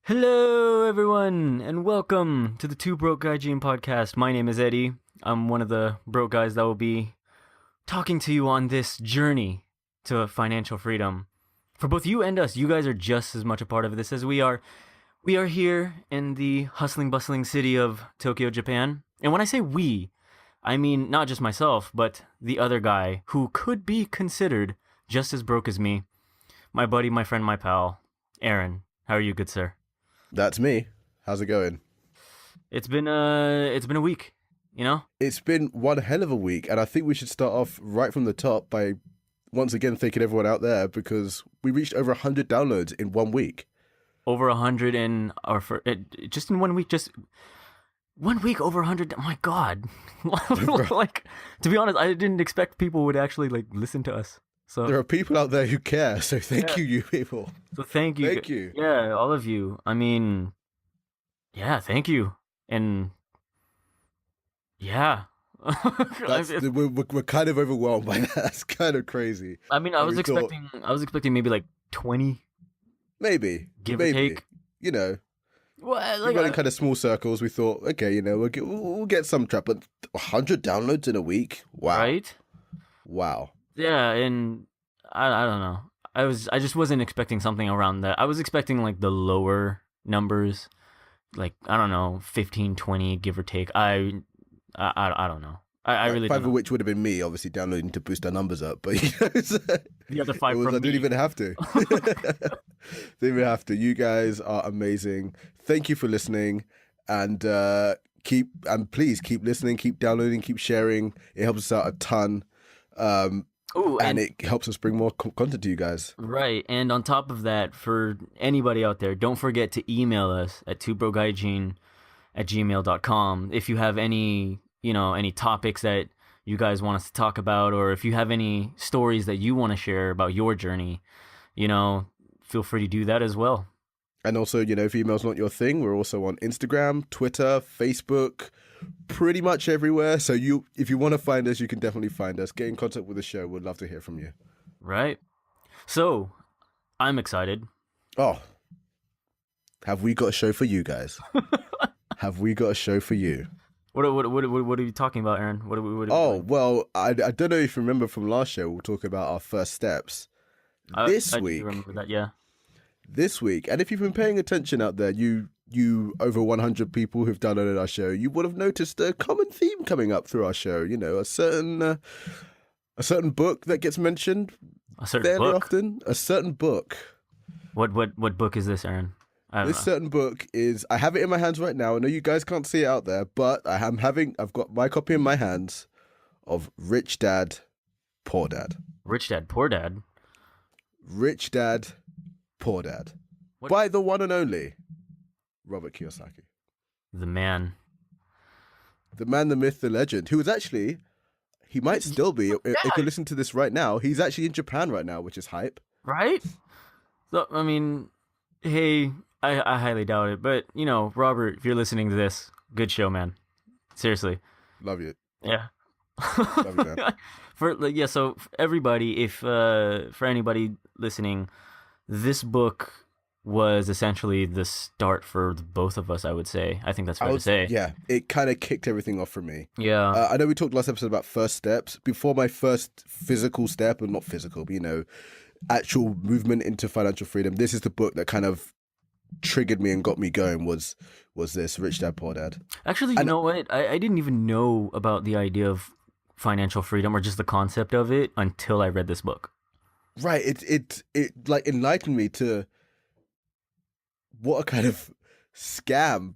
Hello, everyone, and welcome to the Two Broke Gaijin podcast. My name is Eddie. I'm one of the broke guys that will be talking to you on this journey to financial freedom. For both you and us, you guys are just as much a part of this as we are. We are here in the hustling, bustling city of Tokyo, Japan. And when I say we, I mean not just myself, but the other guy who could be considered just as broke as me. My buddy, my friend, my pal, Aaron. How are you, good sir? That's me. How's it going? It's been a week, you know? It's been one hell of a week, and I think we should start off right from the top by once again thanking everyone out there because we reached over 100 downloads in 1 week. Over 100 just in 1 week, just 1 week over 100. Oh my God. Like, to be honest, I didn't expect people would actually like listen to us. So there are people out there who care, so thank you people. So thank you. Thank you. Yeah, all of you. I mean, yeah, thank you. And yeah. We're kind of overwhelmed by that. That's kind of crazy. I mean, I was expecting maybe like 20. Maybe. Give or take. You know. Well, we got in kind of small circles. We thought, okay, you know, we'll get some trap, but 100 downloads in a week? Wow. Right? Wow. Yeah, and I don't know. I just wasn't expecting something around that. I was expecting like the lower numbers, like I don't know, 15, 20, give or take. I don't know. I really don't know. Five of which would have been me, obviously downloading to boost our numbers up. But you know, the other five from I didn't even have to. Didn't even have to. You guys are amazing. Thank you for listening, and please keep listening, keep downloading, keep sharing. It helps us out a ton. And it helps us bring more content to you guys. Right. And on top of that, for anybody out there, don't forget to email us at twobrokegaijin@gmail.com if you have any topics that you guys want us to talk about, or if you have any stories that you want to share about your journey, feel free to do that as well. And also, if email's not your thing, we're also on Instagram, Twitter, Facebook, pretty much everywhere. So if you want to find us, you can definitely find us. Get in contact with the show. We'd love to hear from you. Right. So, I'm excited. Oh, have we got a show for you guys? Have we got a show for you? What are you talking about, Aaron? Well, I don't know if you remember from last show, we'll talk about our first steps. This week. I remember that, yeah. This week, and if you've been paying attention out there, you over 100 people who've downloaded our show, you would have noticed a common theme coming up through our show. A certain book that gets mentioned fairly often. A certain book. What book is this, Aaron? This certain book is. I have it in my hands right now. I know you guys can't see it out there, but I've got my copy in my hands of Rich Dad, Poor Dad. Rich Dad, Poor Dad. Rich Dad, Poor Dad. What? By the one and only Robert Kiyosaki. The man. The man, the myth, the legend, who was actually, he might still be, if you listen to this right now, he's actually in Japan right now, which is hype. Right? So, I mean, hey, I highly doubt it, but, Robert, if you're listening to this, good show, man. Seriously. Love you. Yeah. Love you, man. So everybody, for anybody listening, this book was essentially the start for both of us, I would say. I think that's fair to say. Yeah, it kind of kicked everything off for me. Yeah. I know we talked last episode about first steps. Before my first physical step, and not physical, but, actual movement into financial freedom, this is the book that kind of triggered me and got me going was this, Rich Dad, Poor Dad. Actually, you know what? I didn't even know about the idea of financial freedom or just the concept of it until I read this book. Right. It like enlightened me to what a kind of scam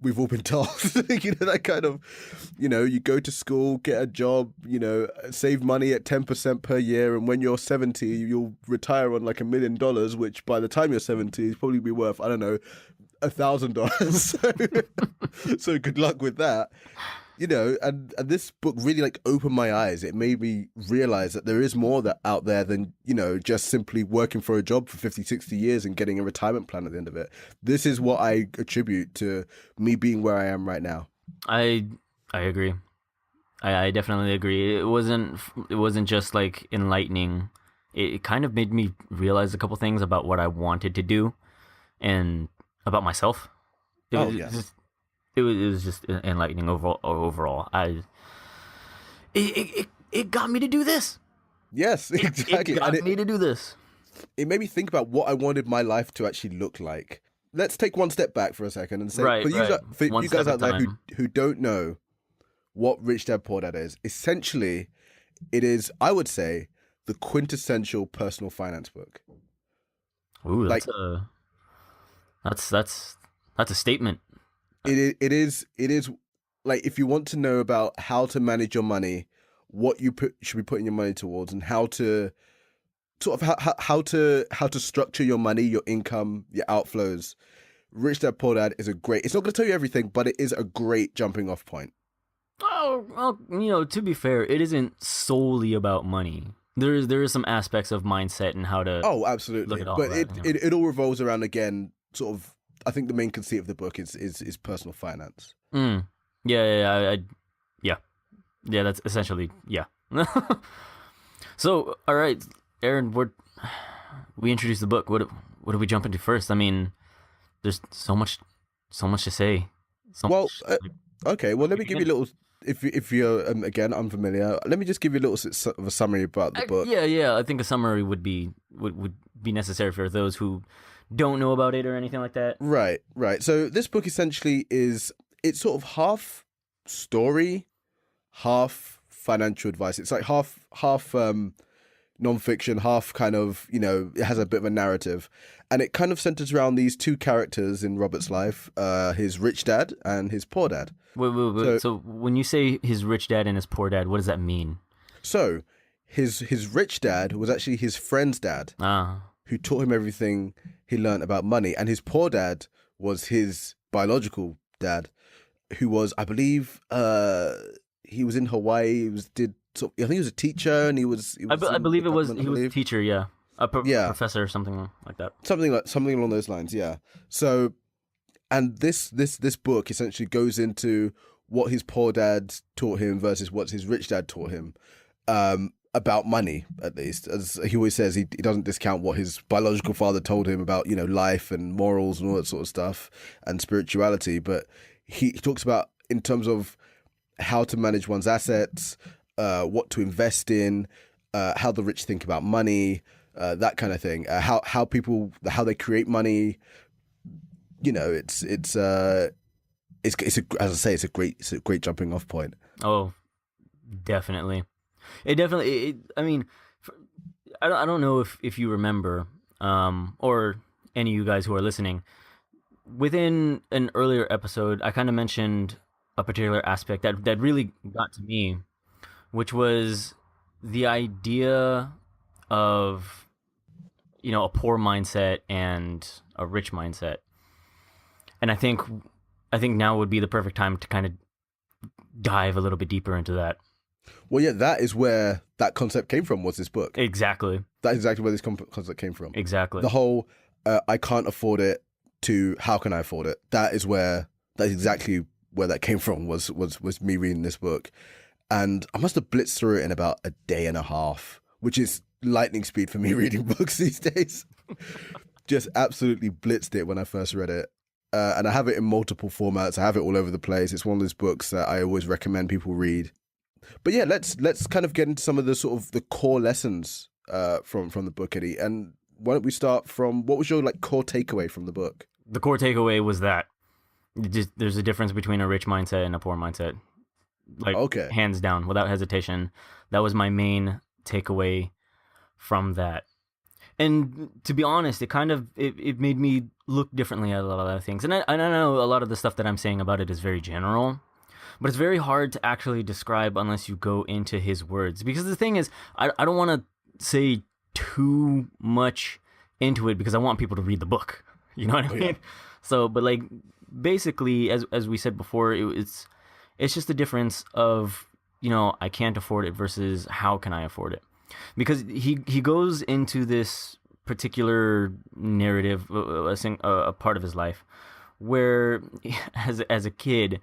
we've all been told. That kind of, you go to school, get a job, save money at 10% per year. And when you're 70, you'll retire on like $1 million, which by the time you're 70 is probably be worth, I don't know, $1,000. So good luck with that. And this book really like opened my eyes. It made me realize that there is more out there than, just simply working for a job for 50, 60 years and getting a retirement plan at the end of it. This is what I attribute to me being where I am right now. I agree. I definitely agree. It wasn't just like enlightening. It kind of made me realize a couple things about what I wanted to do. And about myself. It Oh was yes. just, it was just enlightening overall. It got me to do this. Yes, exactly. It got And me to do this. it made me think about what I wanted my life to actually look like. Let's take one step back for a second and say, Right, right. for One you step guys at out a there time. who don't know what Rich Dad Poor Dad is, essentially, it is, I would say, the quintessential personal finance book. Ooh, Like that's a statement. it is like if you want to know about how to manage your money, what you should be putting your money towards, and how to sort of how to structure your money, your income, your outflows. Rich Dad Poor Dad is a great. It's not going to tell you everything, but it is a great jumping off point. Oh, well, to be fair, it isn't solely about money. There is some aspects of mindset and how to Oh, look absolutely. at all But that. it all revolves around, again, sort of. I think the main conceit of the book is personal finance. Mm. Yeah. Yeah, that's essentially, yeah. So, all right, Aaron, we introduced the book. What do we jump into first? I mean, there's so much to say. Well, okay. Well, let me give you begin? a little. If you're again unfamiliar, let me just give you a little of a summary about the book. Yeah. I think a summary would be necessary for those who don't know about it or anything like that. Right. So this book essentially it's sort of half story, half financial advice. It's like half non-fiction, half kind of, it has a bit of a narrative, and it kind of centers around these two characters in Robert's life, his rich dad and his poor dad. Wait. So when you say his rich dad and his poor dad, what does that mean? So his rich dad was actually his friend's dad, who taught him everything he learned about money, and his poor dad was his biological dad, who was, I believe, he was in Hawaii. I think he was a teacher, and he was I believe he was a teacher, yeah, professor or something like that. Something along those lines, yeah. So, and this book essentially goes into what his poor dad taught him versus what his rich dad taught him, about money. At least, as he always says, he doesn't discount what his biological father told him about life and morals and all that sort of stuff and spirituality, but he talks about in terms of how to manage one's assets, what to invest in, how the rich think about money, that kind of thing. How people they create money. It's as I say, it's a great jumping off point. Oh, definitely. I mean, I don't know if you remember, or any of you guys who are listening. Within an earlier episode, I kind of mentioned a particular aspect that really got to me, which was the idea of a poor mindset and a rich mindset. And I think now would be the perfect time to kind of dive a little bit deeper into that. Well, yeah, that is where that concept came from, was this book. Exactly. That's exactly where this concept came from. Exactly. The whole I can't afford it to how can I afford it? That's exactly where that came from, was me reading this book. And I must have blitzed through it in about a day and a half, which is lightning speed for me reading books these days. Just absolutely blitzed it when I first read it. And I have it in multiple formats. I have it all over the place. It's one of those books that I always recommend people read. But yeah, let's kind of get into some of the sort of the core lessons from the book, Eddie. And why don't we start from, what was your core takeaway from the book? The core takeaway was that there's a difference between a rich mindset and a poor mindset. Okay. Hands down, without hesitation. That was my main takeaway from that. And to be honest, it made me look differently at a lot of other things. And I know a lot of the stuff that I'm saying about it is very general, but it's very hard to actually describe unless you go into his words. Because the thing is, I don't want to say too much into it because I want people to read the book. You know what I mean? Yeah. So, but basically, as we said before, it's just the difference of, I can't afford it versus how can I afford it. Because he goes into this particular narrative, a part of his life, where as a kid,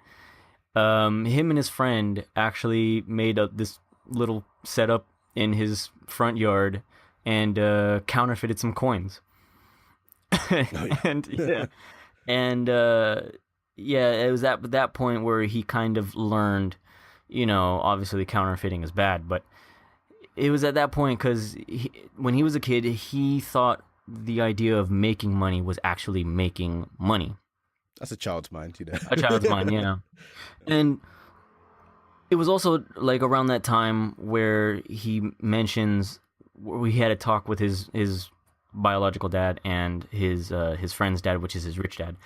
him and his friend actually made this little setup in his front yard and counterfeited some coins. And And yeah, it was at that point where he kind of learned, obviously counterfeiting is bad, but it was at that point because when he was a kid, he thought the idea of making money was actually making money. That's a child's mind, A child's mind, yeah. And it was also like around that time where he mentions we had a talk with his biological dad and his friend's dad, which is his rich dad,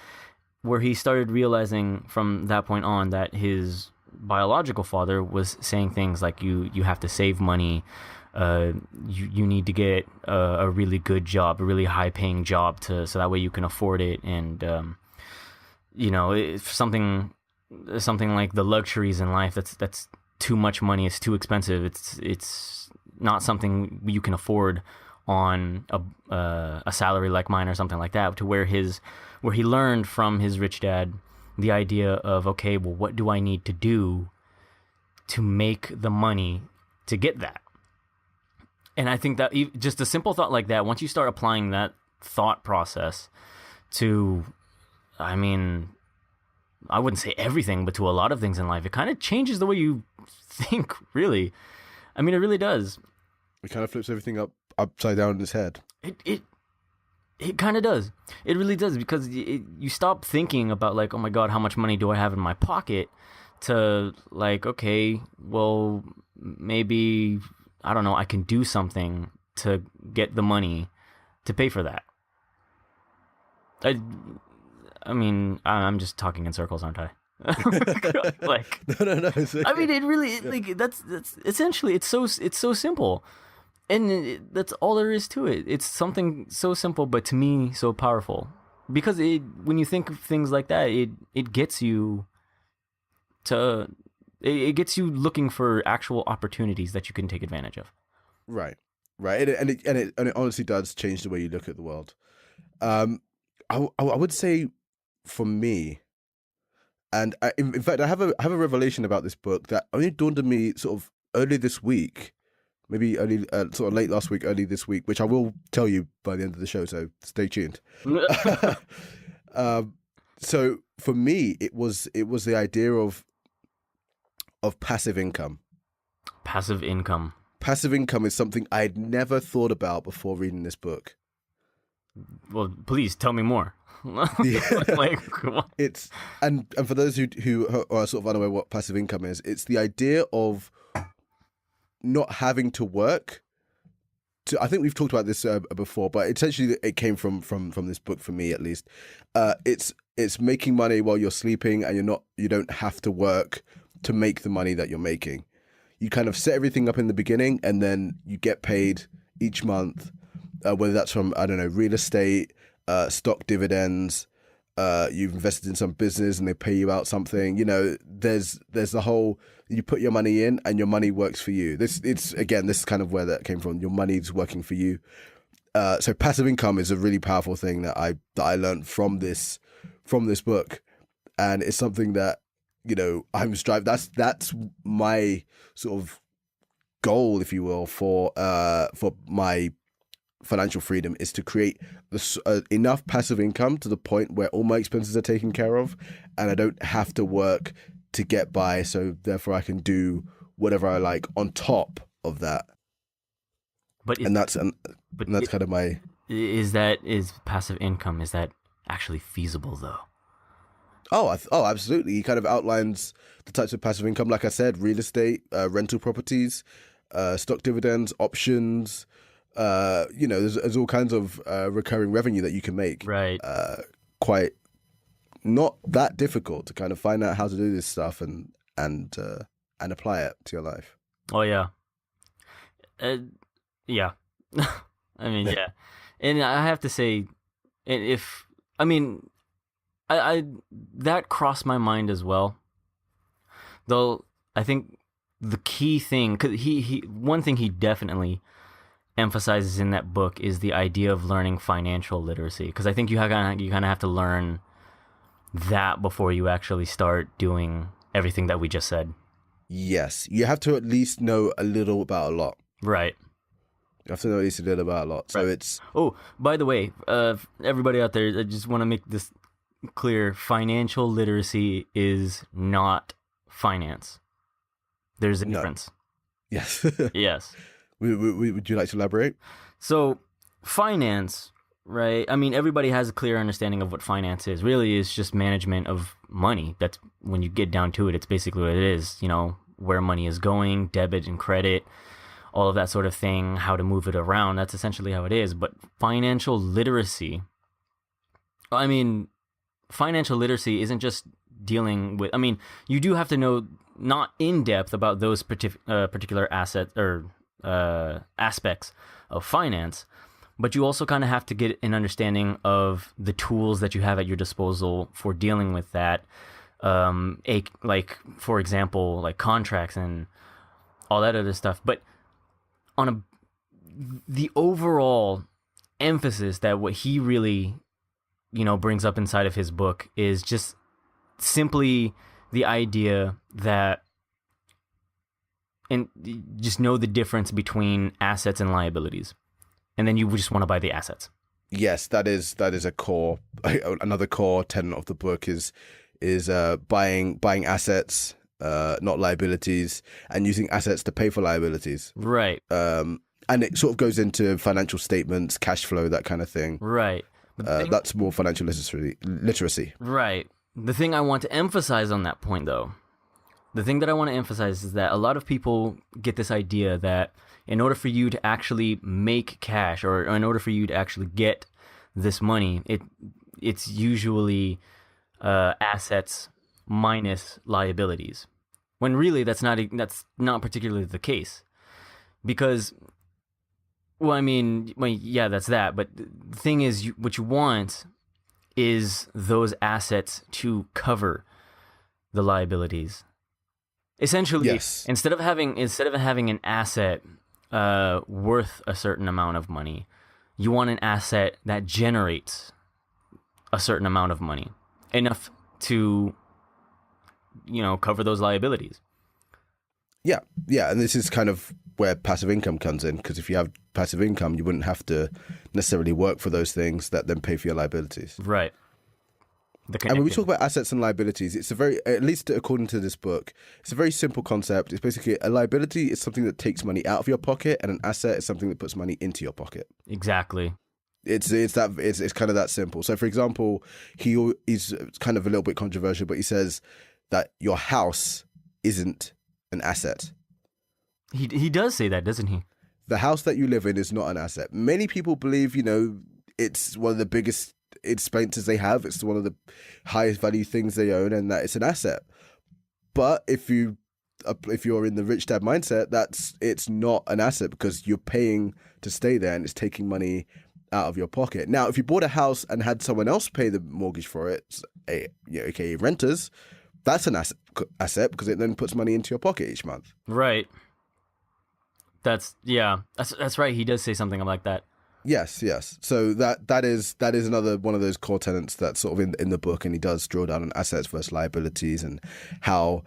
where he started realizing from that point on that his biological father was saying things like you have to save money, you need to get a really good job, a really high paying job so that way you can afford it, and if something like the luxuries in life that's too much money, it's too expensive, it's not something you can afford on a salary like mine or something like that, to where he learned from his rich dad the idea of, okay, well, what do I need to do to make the money to get that? And I think that just a simple thought like that, once you start applying that thought process to, I mean, I wouldn't say everything, but to a lot of things in life, it kind of changes the way you think, really. I mean, it really does. It kind of flips everything upside down in his head. It kind of does. It really does, because you stop thinking about like, oh my God, how much money do I have in my pocket, to like, okay, well, maybe, I don't know, I can do something to get the money to pay for that. I mean, I'm just talking in circles, aren't I? Like, no. I mean, it really, like, that's essentially, it's so simple. And that's all there is to it. It's something so simple, but to me, so powerful. Because when you think of things like that, it gets you it gets you looking for actual opportunities that you can take advantage of. Right. And it honestly does change the way you look at the world. I would say, for me, and in fact, I have a revelation about this book that only dawned on me sort of early this week. Maybe early, sort of late last week, early this week, which I will tell you by the end of the show, so stay tuned. So for me, it was the idea of passive income. Passive income. Passive income is something I'd never thought about before reading this book. Well, please tell me more. Like, it's and for those who are sort of unaware what passive income is, it's the idea of not having to work. I think we've talked about this before, but essentially it came from this book, for me at least. It's making money while you're sleeping, and you don't have to work to make the money that you're making. You kind of set everything up in the beginning, and then you get paid each month, whether that's from, I don't know, real estate, stock dividends, you've invested in some business and they pay you out something. There's the whole, you put your money in and your money works for you. This is kind of where that came from. Your money's working for you. So passive income is a really powerful thing that I learned from this book, and it's something that I'm striving. That's my sort of goal, if you will, for my financial freedom, is to create enough passive income to the point where all my expenses are taken care of, and I don't have to work to get by. So therefore, I can do whatever I like on top of that. That's kind of my. Is passive income, is that actually feasible though? Oh, absolutely. He kind of outlines the types of passive income, like I said: real estate, rental properties, stock dividends, options. There's all kinds of recurring revenue that you can make. Right. Quite not that difficult to kind of find out how to do this stuff and apply it to your life. Oh yeah. Yeah. I mean, yeah. And I have to say, I that crossed my mind as well. Though I think the key thing, because one thing he definitely emphasizes in that book is the idea of learning financial literacy, because I think you kind of have to learn that before you actually start doing everything that we just said. Yes, you have to at least know a little about a lot. Right. You have to know at least a little about a lot. So right. It's... Oh, by the way, everybody out there, I just want to make this clear, financial literacy is not finance. There's a No. difference. Yes. Yes. Would you like to elaborate? So, finance, right? I mean, everybody has a clear understanding of what finance is. Really, it's just management of money. That's when you get down to it, it's basically what it is. You know, where money is going, debit and credit, all of that sort of thing, how to move it around. That's essentially how it is. But financial literacy, I mean, financial literacy isn't just dealing with, I mean, you do have to know not in depth about those particular assets or aspects of finance, but you also kind of have to get an understanding of the tools that you have at your disposal for dealing with that. Like, for example, like contracts and all that other stuff. But on the overall emphasis that what he really, brings up inside of his book is just simply the idea that, and just know the difference between assets and liabilities. And then you just want to buy the assets. Yes, that is another core tenet of the book is buying assets, not liabilities, and using assets to pay for liabilities. Right. And it sort of goes into financial statements, cash flow, that kind of thing. Right. That's more financial literacy. Right. The thing I want to emphasize on that point, though, the thing that I want to emphasize is that a lot of people get this idea that in order for you to actually make cash, or in order for you to actually get this money, it's usually assets minus liabilities. When really that's not particularly the case, because, yeah, that's that. But the thing is, what you want is those assets to cover the liabilities. Essentially, yes. instead of having an asset worth a certain amount of money, you want an asset that generates a certain amount of money, enough to, cover those liabilities. Yeah, and this is kind of where passive income comes in, because if you have passive income, you wouldn't have to necessarily work for those things that then pay for your liabilities. Right. And when we talk about assets and liabilities, it's at least according to this book, it's a very simple concept. It's basically a liability is something that takes money out of your pocket, and an asset is something that puts money into your pocket. Exactly. It's kind of that simple. So, for example, he's kind of a little bit controversial, but he says that your house isn't an asset. He does say that, doesn't he? The house that you live in is not an asset. Many people believe, it's one of the biggest expenses they have. It's one of the highest value things they own, and that it's an asset. But if you're in the rich dad mindset, it's not an asset, because you're paying to stay there, and it's taking money out of your pocket. Now, if you bought a house and had someone else pay the mortgage for it, aka renters, that's an asset because it then puts money into your pocket each month. Right. That's right. He does say something like that. Yes. So that is another one of those core tenets that's sort of in the book, and he does draw down on assets versus liabilities and how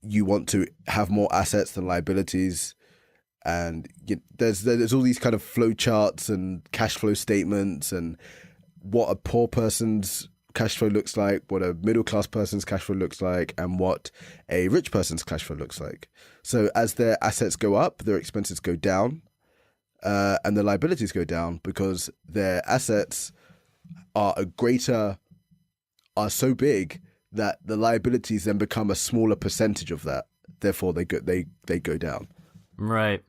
you want to have more assets than liabilities. And there's all these kind of flow charts and cash flow statements, and what a poor person's cash flow looks like, what a middle class person's cash flow looks like, and what a rich person's cash flow looks like. So as their assets go up, their expenses go down, and the liabilities go down, because their assets are so big that the liabilities then become a smaller percentage of that. Therefore, they go down. Right.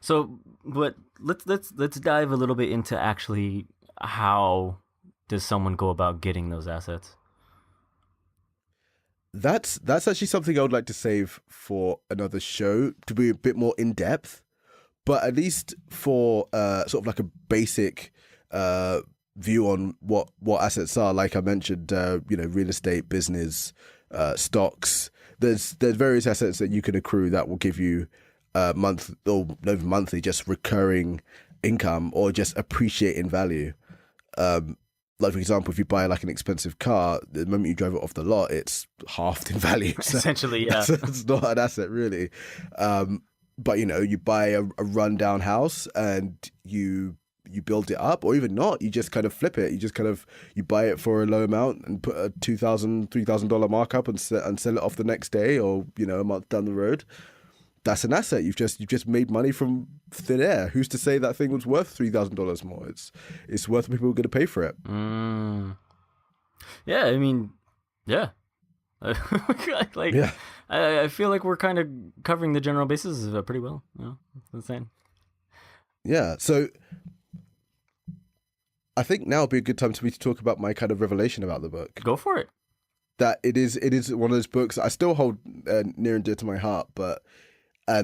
So, but let's dive a little bit into actually how does someone go about getting those assets? That's actually something I would like to save for another show, to be a bit more in depth. But at least for sort of like a basic view on what assets are, like I mentioned, real estate, business, stocks. There's various assets that you can accrue that will give you monthly, just recurring income, or just appreciate in value. Like, for example, if you buy like an expensive car, the moment you drive it off the lot, it's halved in value. So essentially, yeah. It's not an asset, really. But, you buy a rundown house, and you you build it up, or even not, you just kind of flip it. You just kind of you buy it for a low amount and put a $2,000-$3,000 markup and sell it off the next day, or a month down the road. That's an asset. You've just made money from thin air. Who's to say that thing was worth $3,000 more? It's worth what people are going to pay for it. Yeah, I mean, yeah. Yeah. I feel like we're kind of covering the general basis of it pretty well. It's insane. Yeah. So I think now would be a good time for me to talk about my kind of revelation about the book. Go for it. That it is one of those books I still hold near and dear to my heart, I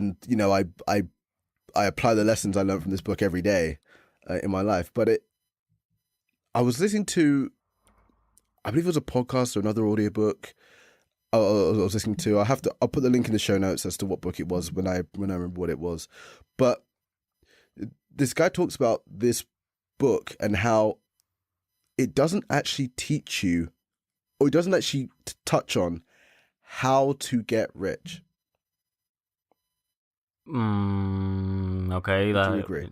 apply the lessons I learned from this book every day in my life. But I was listening to, I believe it was a podcast or another audiobook I was listening to. I'll put the link in the show notes as to what book it was when I remember what it was. But this guy talks about this book and how it doesn't actually teach you, or it doesn't actually touch on how to get rich. Okay. Do you agree?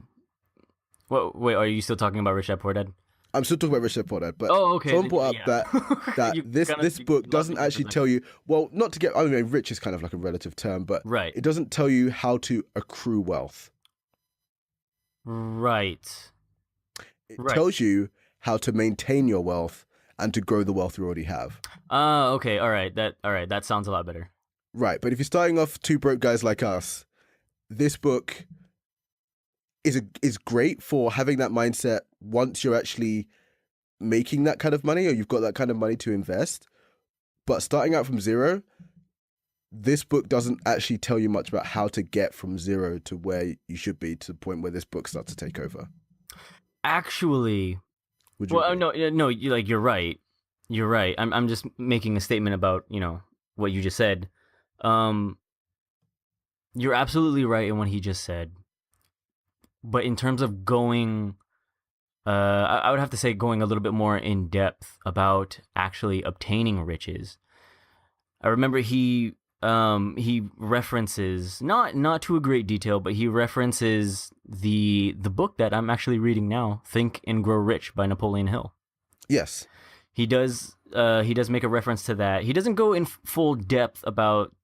Well, wait, are you still talking about Rich Dad Poor Dad? I'm still talking about Rich Dad Poor Dad, but okay. someone brought up that this book doesn't actually tell you. Well, not to get. I mean, rich is kind of like a relative term, but right. It doesn't tell you how to accrue wealth. Right. It tells you how to maintain your wealth and to grow the wealth you already have. Okay. All right. That sounds a lot better. Right, but if you're starting off two broke guys like us, this book is great for having that mindset once you're actually making that kind of money, or you've got that kind of money to invest. But starting out from zero, this book doesn't actually tell you much about how to get from zero to where you should be, to the point where this book starts to take over. Actually, would you? Well, no, you're right. You're right. I'm just making a statement about what you just said. You're absolutely right in what he just said. But in terms of going, I would have to say going a little bit more in depth about actually obtaining riches. I remember he references, not to a great detail, but he references the book that I'm actually reading now, Think and Grow Rich by Napoleon Hill. Yes. He does make a reference to that. He doesn't go in full depth about,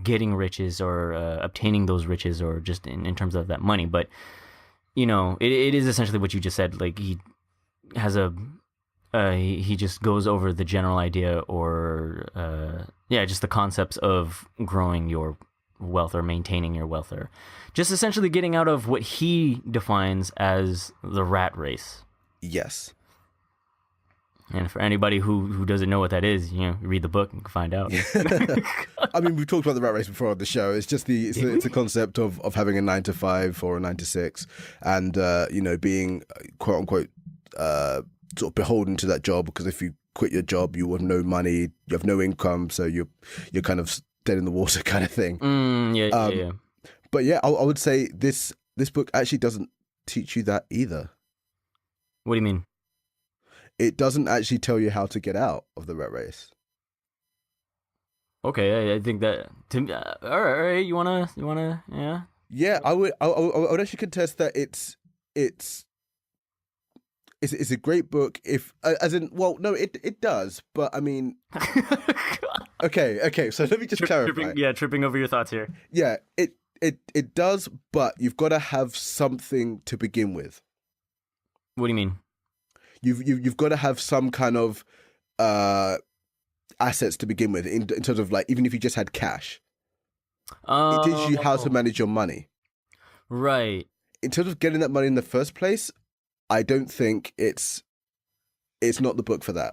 getting riches or obtaining those riches, or just in terms of that money. But, it is essentially what you just said. Like, he has he just goes over the general idea, or, just the concepts of growing your wealth or maintaining your wealth, or just essentially getting out of what he defines as the rat race. Yes. And for anybody who doesn't know what that is, read the book and find out. I mean, we've talked about the rat race before on the show. It's just it's a concept of having a 9 to 5 or a 9 to 6, and being quote unquote sort of beholden to that job, because if you quit your job, you have no money, you have no income, so you're kind of dead in the water kind of thing. Yeah. But yeah, I would say this book actually doesn't teach you that either. What do you mean? It doesn't actually tell you how to get out of the rat race. Okay, I think that. All right, you wanna, yeah. Yeah, I would actually contest that it's a great book. If as in, well, no, it does, but I mean, okay. So let me just clarify. Tripping over your thoughts here. Yeah, it does, but you've got to have something to begin with. What do you mean? You've got to have some kind of assets to begin with, in terms of, like, even if you just had cash, it teaches you how to manage your money. Right. In terms of getting that money in the first place, I don't think it's not the book for that.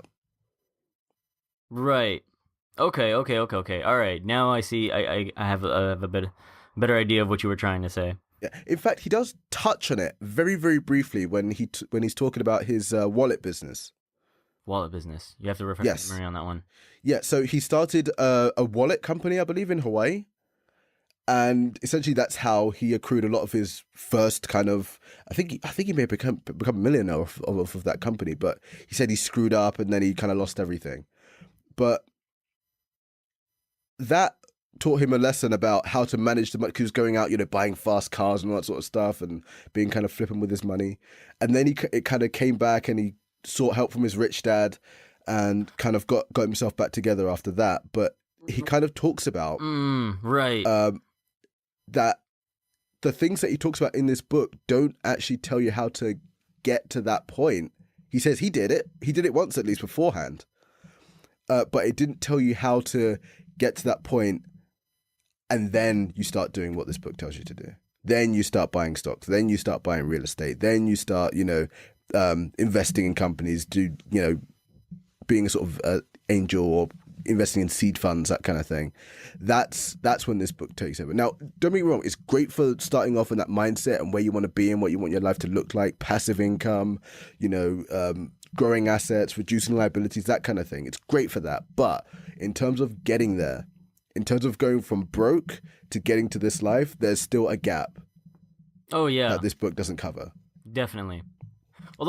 Right. Okay. All right. Now I see. I have a better idea of what you were trying to say. Yeah. In fact, he does touch on it very, very briefly when he's talking about his wallet business. Wallet business. You have to refresh my memory on that one. Yeah. So he started a wallet company, I believe, in Hawaii, and essentially that's how he accrued a lot of his first kind of. I think he may have become a millionaire of that company, but he said he screwed up and then he kind of lost everything. But that taught him a lesson about how to manage the money. He was going out, buying fast cars and all that sort of stuff, and being kind of flippant with his money. And then it kind of came back, and he sought help from his rich dad, and kind of got himself back together after that. But he kind of talks about that the things that he talks about in this book don't actually tell you how to get to that point. He says he did it. He did it once at least beforehand. But it didn't tell you how to get to that point, and then you start doing what this book tells you to do. Then you start buying stocks. Then you start buying real estate. Then you start, investing in companies, being a sort of angel or investing in seed funds, that kind of thing. That's when this book takes over. Now, don't get me wrong, it's great for starting off in that mindset and where you want to be and what you want your life to look like, passive income, growing assets, reducing liabilities, that kind of thing. It's great for that. But in terms of getting there, in terms of going from broke to getting to this life, there's still a gap. Oh, yeah. That this book doesn't cover. Definitely.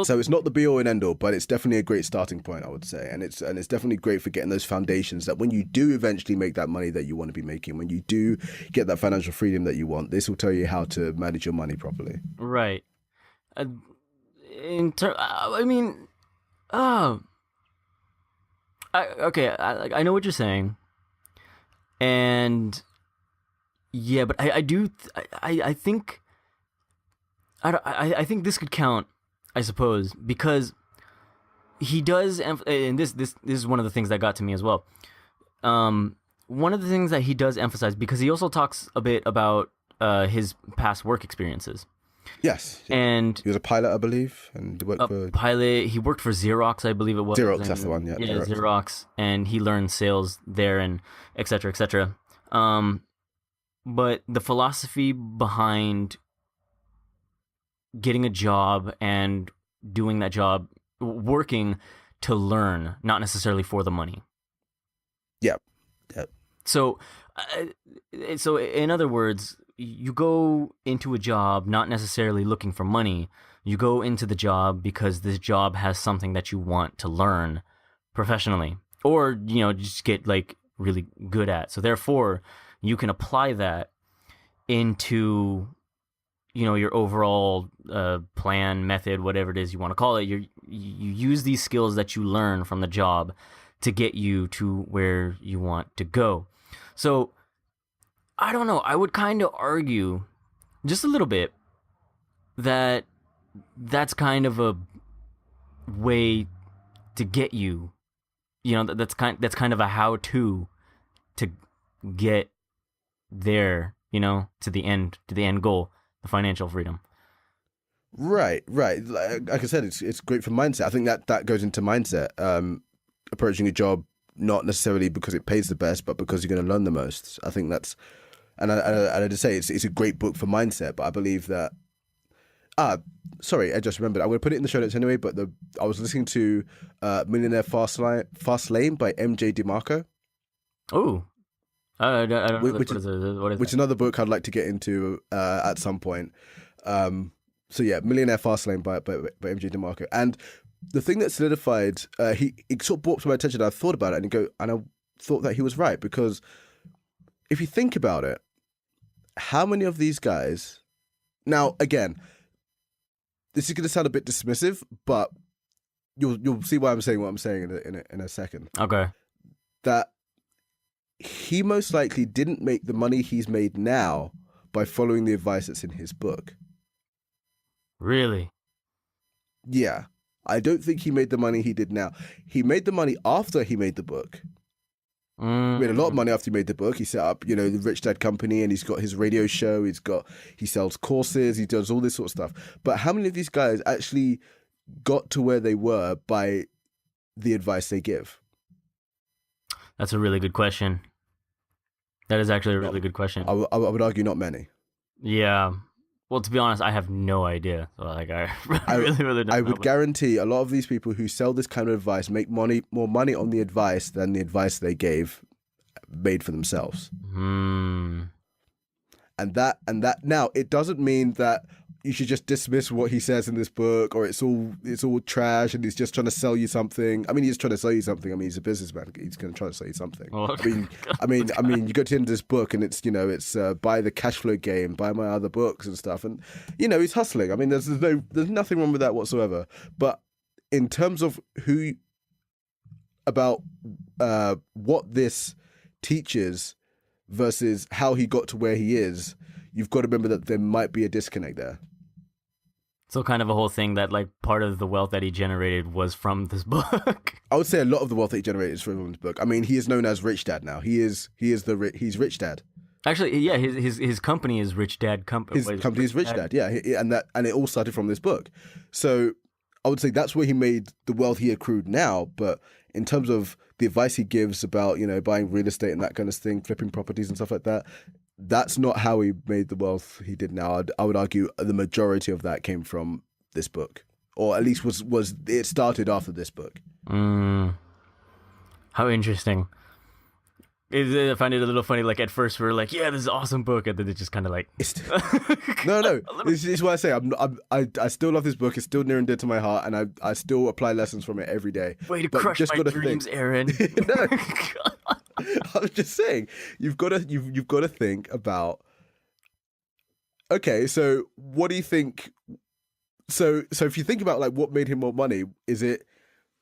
So it's not the be all and end all, but it's definitely a great starting point, I would say. And it's definitely great for getting those foundations that when you do eventually make that money that you want to be making, when you do get that financial freedom that you want, this will tell you how to manage your money properly. Right. I know what you're saying. And yeah, but I think this could count, I suppose, because he does, and this is one of the things that got to me as well. One of the things that he does emphasize, because he also talks a bit about his past work experiences. Yes, and he was a pilot, I believe, and worked for pilot. He worked for Xerox, I believe it was. Xerox, that's the one. Yeah, Xerox, and he learned sales there, and et cetera, et cetera. But the philosophy behind getting a job and doing that job, working to learn, not necessarily for the money. Yep. So in other words, you go into a job not necessarily looking for money. You go into the job because this job has something that you want to learn professionally, or just get really good at. So therefore, you can apply that into your overall plan, method, whatever it is you want to call it. You use these skills that you learn from the job to get you to where you want to go. So I don't know. I would kind of argue just a little bit that that's kind of a way to get you. That's kind of a how-to to get there. To the end goal, the financial freedom. Right. Like I said, it's great for mindset. I think that goes into mindset. Approaching a job not necessarily because it pays the best, but because you're going to learn the most. I think that's. And I just say it's a great book for mindset, but I believe that. Sorry, I just remembered. I'm going to put it in the show notes anyway. But I was listening to Millionaire Fastlane by MJ DeMarco. Oh, I don't know. What is that? Another book I'd like to get into at some point. So yeah, Millionaire Fastlane by MJ DeMarco. And the thing that solidified, he sort of brought to my attention. I thought about it and I thought that he was right, because if you think about it, how many of these guys? Now, again, this is going to sound a bit dismissive, but you'll see why I'm saying what I'm saying in a second. Okay. That he most likely didn't make the money he's made now by following the advice that's in his book. Really? Yeah. I don't think he made the money he did now. He made the money after he made the book. He made a lot of money after he made the book. He set up, the Rich Dad Company, and he's got his radio show. He sells courses. He does all this sort of stuff. But how many of these guys actually got to where they were by the advice they give? That's a really good question. That is actually a really good question. I would argue not many. Yeah. Well, to be honest, I have no idea. So, I really don't I know. would guarantee a lot of these people who sell this kind of advice make more money on the advice than the advice they gave made for themselves. Hmm. And that now, it doesn't mean that you should just dismiss what he says in this book, or it's all trash, and he's just trying to sell you something. I mean, he's trying to sell you something. I mean, he's a businessman. He's going to try to sell you something. Well, I mean, you go to the end of this book, and it's buy the cash flow game, buy my other books and stuff, and he's hustling. I mean, there's nothing wrong with that whatsoever. But in terms of what this teaches versus how he got to where he is, you've got to remember that there might be a disconnect there. So kind of a whole thing that like part of the wealth that he generated was from this book. I would say a lot of the wealth that he generated is from this book. I mean, he is known as Rich Dad now. He's Rich Dad. Actually, yeah, his company is Rich Dad Company. His company is Rich Dad. Yeah, and it all started from this book. So I would say that's where he made the wealth he accrued now. But in terms of the advice he gives about buying real estate and that kind of thing, flipping properties and stuff like that, that's not how he made the wealth he did now. I would argue the majority of that came from this book, or at least was it started after this book. How interesting. I find it a little funny. Like at first we were like, "Yeah, this is an awesome book," and then it just kind of like, no. This is why I say I still love this book. It's still near and dear to my heart, and I still apply lessons from it every day. Way to crush my dreams, Aaron. No. I was just saying, you've got to think about. Okay, so what do you think? So if you think about like what made him more money,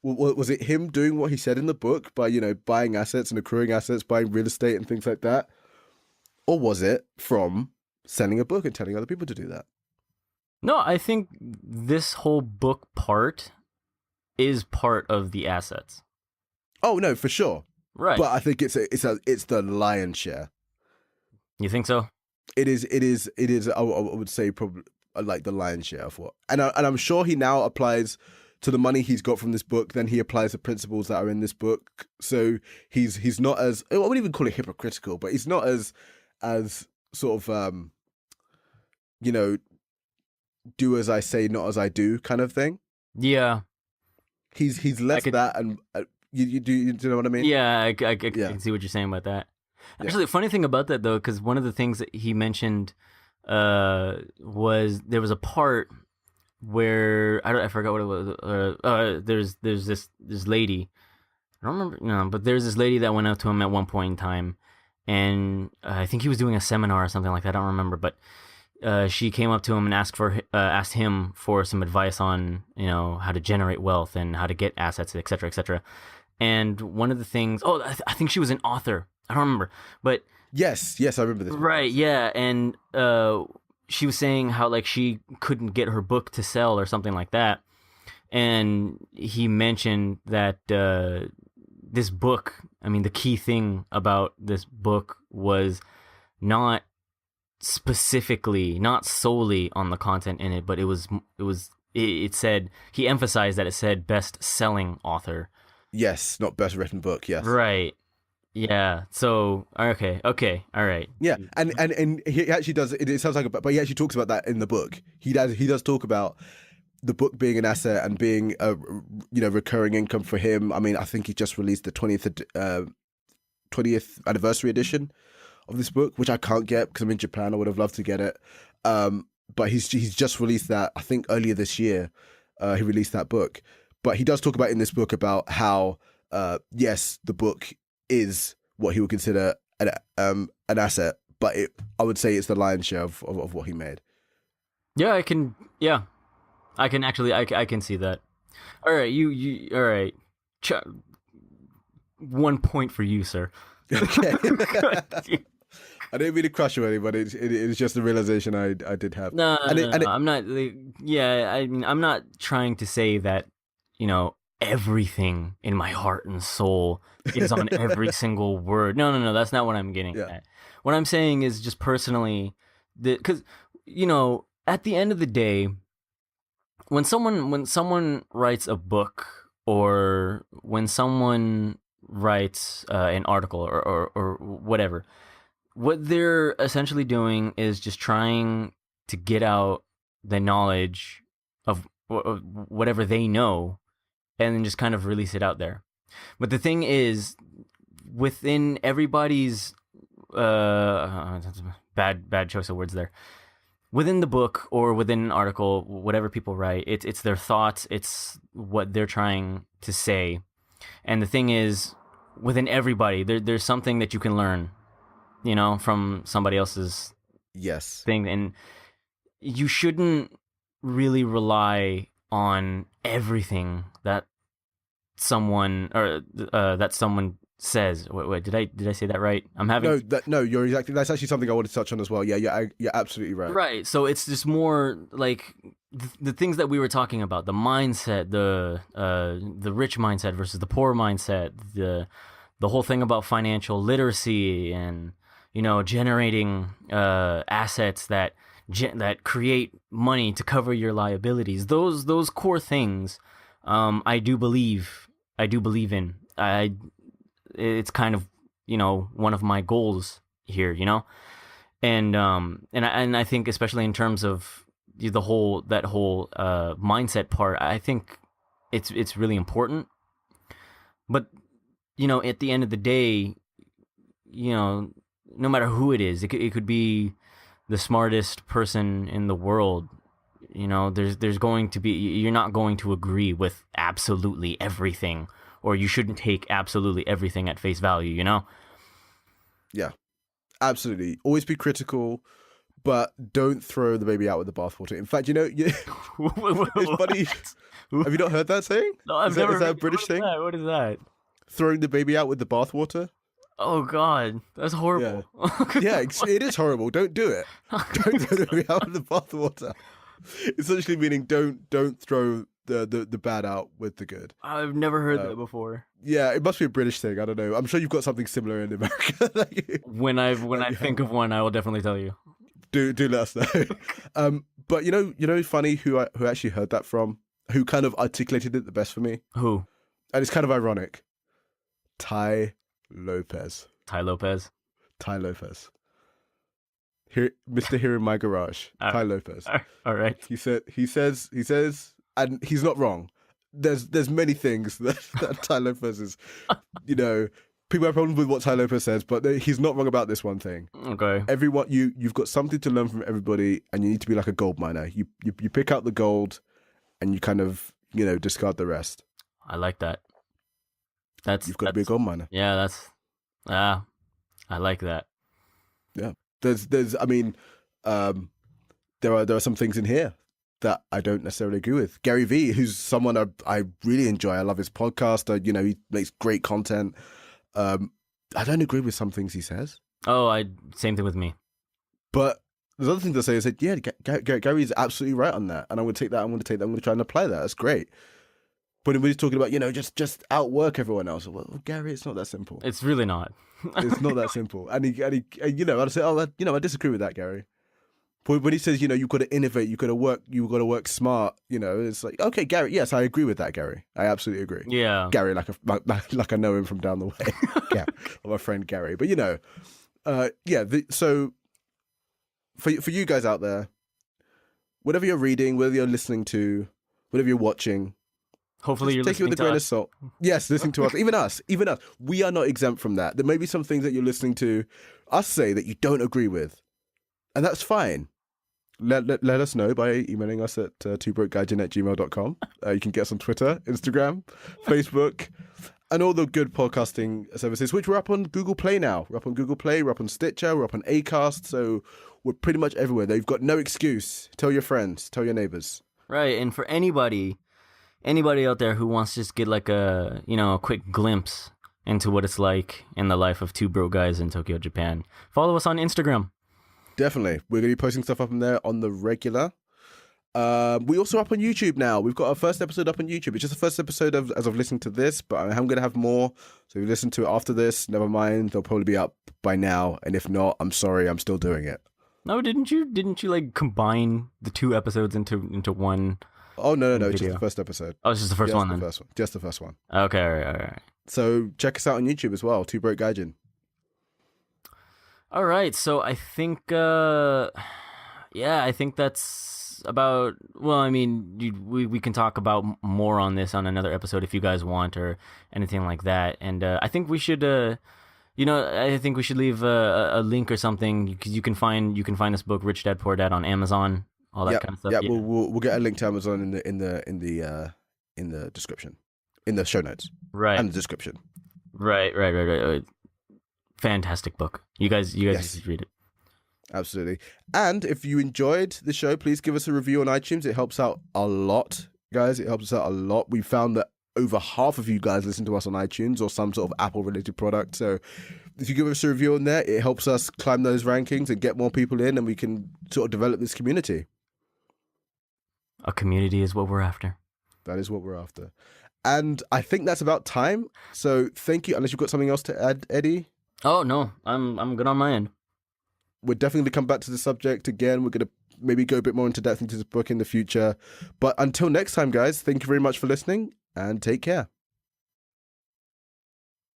was it him doing what he said in the book by buying assets and accruing assets, buying real estate and things like that, or was it from selling a book and telling other people to do that? No, I think this whole book part is part of the assets. Oh no, for sure. Right. But I think it's the lion's share. You think so? It is. I would say probably like the lion's share of what, and I'm sure he now applies to the money he's got from this book. Then he applies the principles that are in this book. So he's not as, I wouldn't even call it hypocritical, but he's not as sort of do as I say, not as I do kind of thing. Yeah. He's less that, and you know what I mean? Yeah, I can see what you're saying about that. Actually, the funny thing about that, though, because one of the things that he mentioned was there was a part where I forgot what it was. There's this lady. I don't remember, but there's this lady that went up to him at one point in time, and I think he was doing a seminar or something like that. I don't remember, but she came up to him and asked him for some advice on how to generate wealth and how to get assets, et cetera, and one of the things. Oh, I think she was an author. I don't remember, but yes, I remember this. Right, yeah, and she was saying how like she couldn't get her book to sell or something like that, and he mentioned that this book. I mean, the key thing about this book was not solely on the content in it, but it said, he emphasized that it said best-selling author. Yes, not best written book. Yes, right. Yeah. So okay. All right. Yeah, and he actually does. It sounds like, but he actually talks about that in the book. He does talk about the book being an asset and being a recurring income for him. I mean, I think he just released the 20th anniversary edition of this book, which I can't get because I'm in Japan. I would have loved to get it, but he's just released that. I think earlier this year, he released that book. But he does talk about in this book about how yes, the book is what he would consider an asset, but I would say it's the lion's share of what he made. Yeah, I can actually I can see that. All right, you all right. 1 point for you, sir. Okay. I didn't mean to crush you, anybody. It's just a realization I did have. No, I'm not. Yeah, I mean, I'm not trying to say that everything in my heart and soul is on every single word. No, that's not what I'm getting at. What I'm saying is just personally, because at the end of the day, when someone writes a book or when someone writes an article or whatever, what they're essentially doing is just trying to get out the knowledge of whatever they know and then just kind of release it out there. But the thing is, within everybody's bad choice of words there. within the book or within an article, whatever people write, it's their thoughts, it's what they're trying to say. And the thing is, within everybody, there's something that you can learn, from somebody else's Yes. thing. And you shouldn't really rely on everything that someone says. Wait, did I say that right? I'm having No, you're exactly. That's actually something I wanted to touch on as well. Yeah, you're absolutely right. Right. So it's just more like the things that we were talking about, the mindset, the rich mindset versus the poor mindset, the whole thing about financial literacy and generating assets that create money to cover your liabilities. Those core things, I do believe in. It's kind of one of my goals here, and I think especially in terms of that whole mindset part, I think it's really important. But at the end of the day, no matter who it is, it could be the smartest person in the world. There's going to be, you're not going to agree with absolutely everything, or you shouldn't take absolutely everything at face value. Yeah, absolutely. Always be critical, but don't throw the baby out with the bathwater. In fact, it's funny. Have you not heard that saying? No, I've never. Is that a British thing? What is that? Throwing the baby out with the bathwater? Oh God, that's horrible. Yeah, it is horrible. Don't do it. Don't throw the baby out with the bathwater. Essentially meaning don't throw the bad out with the good. I've never heard that before. Yeah, it must be a British thing. I don't know. I'm sure you've got something similar in America. When I think of one, I will definitely tell you. Do let us know. But funny who actually heard that from, who kind of articulated it the best for me. Who? And it's kind of ironic. Tai Lopez. Here, Mr. Here in My Garage. Tai Lopez. All right. He says, and he's not wrong. There's many things that Tai Lopez is, people have problems with what Tai Lopez says, but he's not wrong about this one thing. Okay. Everyone, you've got something to learn from everybody, and you need to be like a gold miner. You pick out the gold, and you kind of discard the rest. I like that. You've got to be a gold miner. Yeah, I like that. Yeah. There are some things in here that I don't necessarily agree with. Gary Vee, who's someone I really enjoy. I love his podcast. He makes great content. I don't agree with some things he says. Oh, same thing with me. But there's other things to say. I said, yeah, Gary's absolutely right on that, and I'm going to take that. I'm going to try and apply that. That's great. But when he's talking about, just outwork everyone else. Well, Gary, it's not that simple. It's really not. It's not that simple. And he I'd say, I disagree with that, Gary. But when he says, you've got to innovate, you've got to work smart, it's like, okay, Gary, yes, I agree with that, Gary. I absolutely agree. Yeah. Gary, like I know him from down the way. Yeah, my friend Gary. But so for you guys out there, whatever you're reading, whatever you're listening to, whatever you're watching, hopefully you're take it listening with a to grain us. of salt. Yes, listening to us. Even us. We are not exempt from that. There may be some things that you're listening to us say that you don't agree with. And that's fine. Let us know by emailing us at twobrokegaijin@gmail.com. You can get us on Twitter, Instagram, Facebook, and all the good podcasting services, which we're up on Google Play now. We're up on Google Play, we're up on Stitcher, we're up on Acast. So we're pretty much everywhere. They've got no excuse. Tell your friends, tell your neighbors. Right. And for anybody out there who wants to just get like a quick glimpse into what it's like in the life of two broke guys in Tokyo, Japan, follow us on Instagram. Definitely. We're going to be posting stuff up in there on the regular. We also up on YouTube now. We've got our first episode up on YouTube. It's just the first episode as of listening to this, but I'm going to have more. So if you listen to it after this, never mind. They'll probably be up by now. And if not, I'm sorry. I'm still doing it. No, didn't you like combine the two episodes into one? Oh, no. It's just the first episode. Oh, it's just the first one then? Just the first one. Okay, all right. So check us out on YouTube as well. Two Broke Gaijin. All right, so I think, I think that's about. Well, I mean, we can talk about more on this on another episode if you guys want or anything like that. And I think we should I think we should leave a link or something because you can find this book, Rich Dad Poor Dad, on Amazon, all that kind of stuff. Yeah, we'll get a link to Amazon in the description, in the show notes, right, and the description. Right. Fantastic book. You guys should read it. Absolutely. And if you enjoyed the show, please give us a review on iTunes. It helps out a lot, guys. It helps us out a lot. We found that over half of you guys listen to us on iTunes or some sort of Apple-related product. So if you give us a review on there, it helps us climb those rankings and get more people in, and we can sort of develop this community. A community is what we're after. That is what we're after. And I think that's about time. So thank you. Unless you've got something else to add, Eddie? Oh, no. I'm good on my end. We're definitely going to come back to the subject again. We're going to maybe go a bit more into depth into this book in the future. But until next time, guys, thank you very much for listening and take care.